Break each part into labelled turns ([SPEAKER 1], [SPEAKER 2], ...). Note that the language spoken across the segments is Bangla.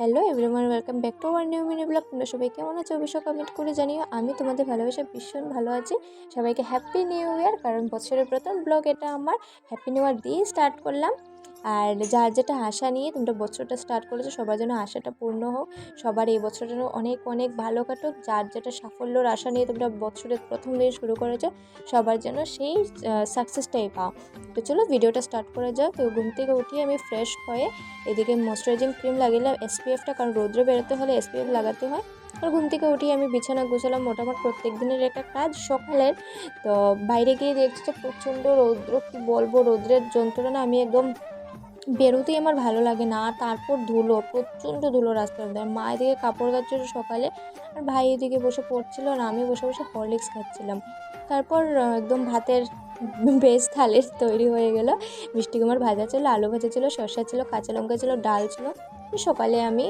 [SPEAKER 1] Hello everyone, welcome back to our new mini blog. তোমরা সবাই কেমন আছো অবশ্যই কমেন্ট করে জানিও। আমি তোমাদের ভালোবাসা ভীষণ ভালো আছি। সবাইকে হ্যাপি নিউ ইয়ার, কারণ বছরের প্রথম ব্লগ এটা আমার। হ্যাপি নিউ ইয়ার দিয়ে স্টার্ট করলাম। আর যার যেটা আশা নিয়ে তোমরা বছরটা স্টার্ট করেছো, সবার জন্য আশাটা পূর্ণ হোক। সবার এই বছরটা অনেক অনেক ভালো কাটুক। যার যেটা সাফল্যর আশা নিয়ে তোমরা বছরের প্রথম দিন শুরু করেছো, সবার জন্য সেই সাকসেসটাই পাও। তো চলো ভিডিওটা স্টার্ট করা যাক। তো ঘুম থেকে উঠিয়ে আমি ফ্রেশ হয়ে এদিকে ময়শ্চারাইজিং ক্রিম লাগিলাম, এসপিএফটা, কারণ রোদ্রে বেরোতে হলে এসপিএফ লাগাতে হয়। আর ঘুম থেকে উঠিয়ে আমি বিছানা গুছালাম, মোটামুটি প্রত্যেক দিনের একটা কাজ সকালের। তো বাইরে গিয়ে দেখছি যে প্রচণ্ড রৌদ্র, কী বলবো, রৌদ্রের যন্ত্রণা। আমি একদম বেরোতেই আমার ভালো লাগে না। তারপর ধুলো, প্রচণ্ড ধুলো রাস্তার মধ্যে। মা এদিকে কাপড় কাচছিল সকালে, আর ভাই এদিকে বসে পড়ছিল, আর আমি বসে বসে হরলিক্স খাচ্ছিলাম। তারপর একদম ভাতের বেশ থালের তৈরি হয়ে গেল। মিষ্টি কুমড় ভাজা ছিল, আলু ভাজা ছিল, শসা ছিল, কাঁচা লঙ্কা ছিল, ডাল ছিল। সকালে আমি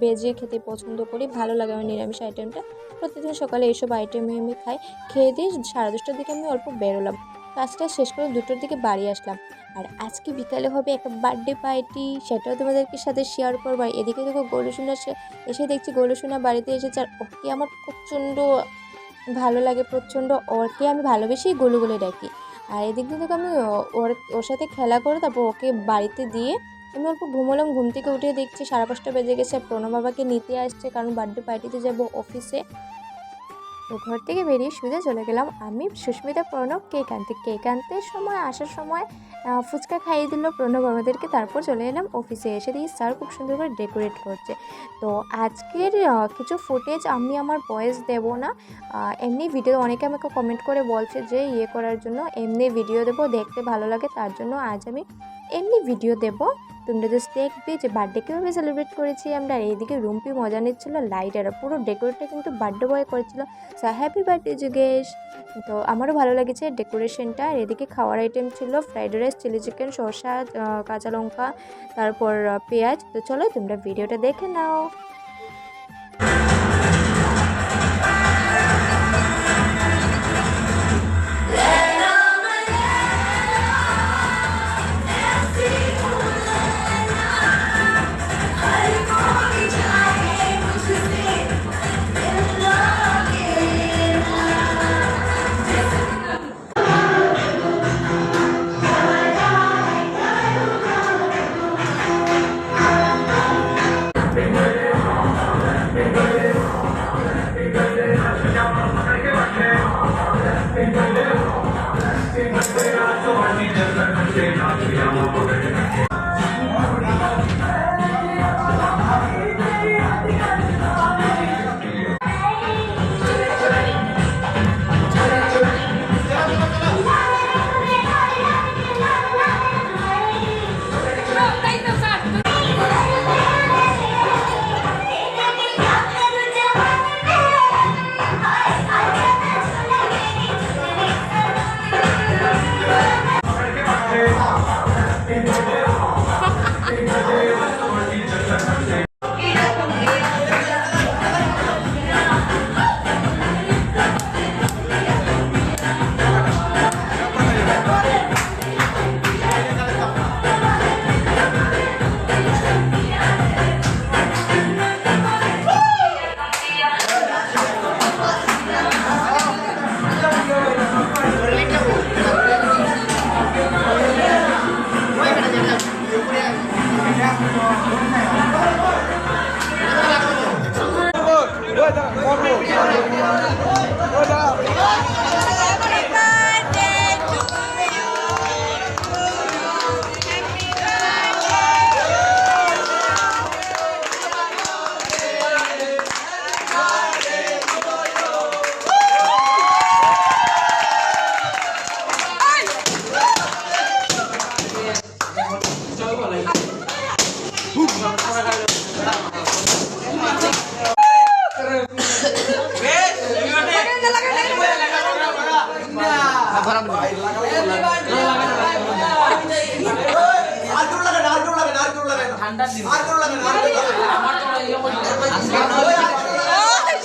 [SPEAKER 1] ভেজে খেতে পছন্দ করি, ভালো লাগে আমার নিরামিষ আইটেমটা। প্রতিদিন সকালে এইসব আইটেমই আমি খাই। খেয়ে দিয়ে 10:30টার দিকে আমি অল্প বেরোলাম, কাজটা শেষ করে 2টোর দিকে বাড়ি আসলাম। আর আজকে বিকালে হবে একটা বার্থডে পার্টি, সেটাও তোমাদেরকে সাথে শেয়ার করবো। এদিকে দেখো গোলুসোনা এসে দেখছি গোলুসোনা বাড়িতে এসেছে, আর ওকে আমার প্রচণ্ড ভালো লাগে, প্রচণ্ড। ওকে আমি ভালোবেসেই গোলু বলে ডাকি। আর এদিক দিয়ে আমি ওর সাথে খেলা করে তারপর ওকে বাড়িতে দিয়ে আমি অল্প ঘুমোলাম। ঘুম থেকে উঠে দেখছি 5:30 বেজে গেছে। প্রণব বাবাকে নিতে আসছে, কারণ বার্থডে পার্টিতে যাব অফিসে। তো ঘর থেকে বেরিয়ে সোজা চলে গেলাম আমি, সুস্মিতা, প্রণব কেক আনতে সময় আসার সময় ফুচকা খাইয়ে দিল প্রণব আমাদেরকে। তারপর চলে এলাম অফিসে। এসে দেখি স্যার খুব সুন্দর করে ডেকোরেট করছে। তো আজকের কিছু ফুটেজ আমি আমার ভয়েস দেবো না, এমনি ভিডিও। অনেকে আমাকে কমেন্ট করে বলছে যে করার জন্য এমনি ভিডিও দেবো, দেখতে ভালো লাগে, তার জন্য আজ আমি এমনি ভিডিও দেবো। তোমরা জাস্ট দেখবে যে বার্থডে কীভাবে সেলিব্রেট করেছি আমরা। আর এইদিকে রুম্পি মজা নিচ্ছিলো, লাইটার পুরো ডেকোরেটটা কিন্তু বার্থডে বয় করেছিল। So happy birthday Yugesh. তো আমারও ভালো লেগেছে ডেকোরেশনটা। আর এদিকে খাওয়ার আইটেম ছিল ফ্রাইড রাইস, চিলি চিকেন, শসা, কাঁচা লঙ্কা, তারপর পেঁয়াজ। তো চলো তোমরা ভিডিওটা দেখে নাও।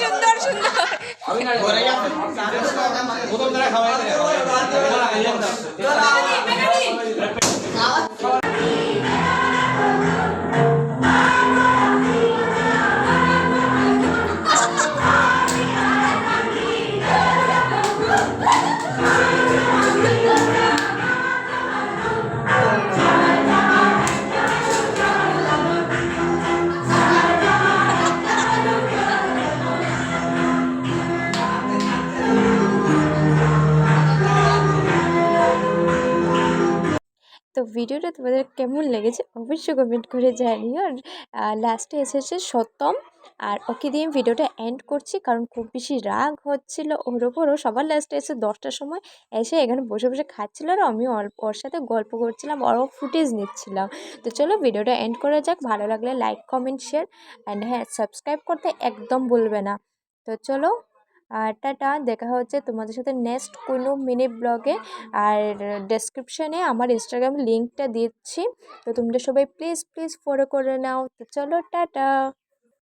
[SPEAKER 1] সুন্দর সুন্দর ভিডিওটা তোমাদের কেমন লেগেছে অবশ্যই কমেন্ট করে জানিও। আর লাস্টে এসেছে সত্যম, আর ওকে দিয়ে ভিডিওটা এন্ড করছি কারণ খুব বেশি রাগ হচ্ছিল ওর ওপরও। সবার লাস্টে এসে 10টার সময় এসে এখানে বসে বসে খাচ্ছিল, আর আমি ওর সাথে গল্প করছিলাম, ওরও ফুটেজ নিচ্ছিলাম। তো চলো ভিডিওটা এন্ড করা যাক। ভালো লাগলে লাইক কমেন্ট শেয়ার অ্যান্ড হ্যাঁ সাবস্ক্রাইব করতে একদম ভুলবে না। তো চলো টাটা, দেখা হচ্ছে তোমাদের সাথে নেক্সট কোনো মিনি ব্লগে। আর ডেসক্রিপশানে আমার ইনস্টাগ্রাম লিঙ্কটা দিচ্ছি, তো তোমরা সবাই প্লিজ প্লিজ ফলো করে নাও। তো চলো টাটা।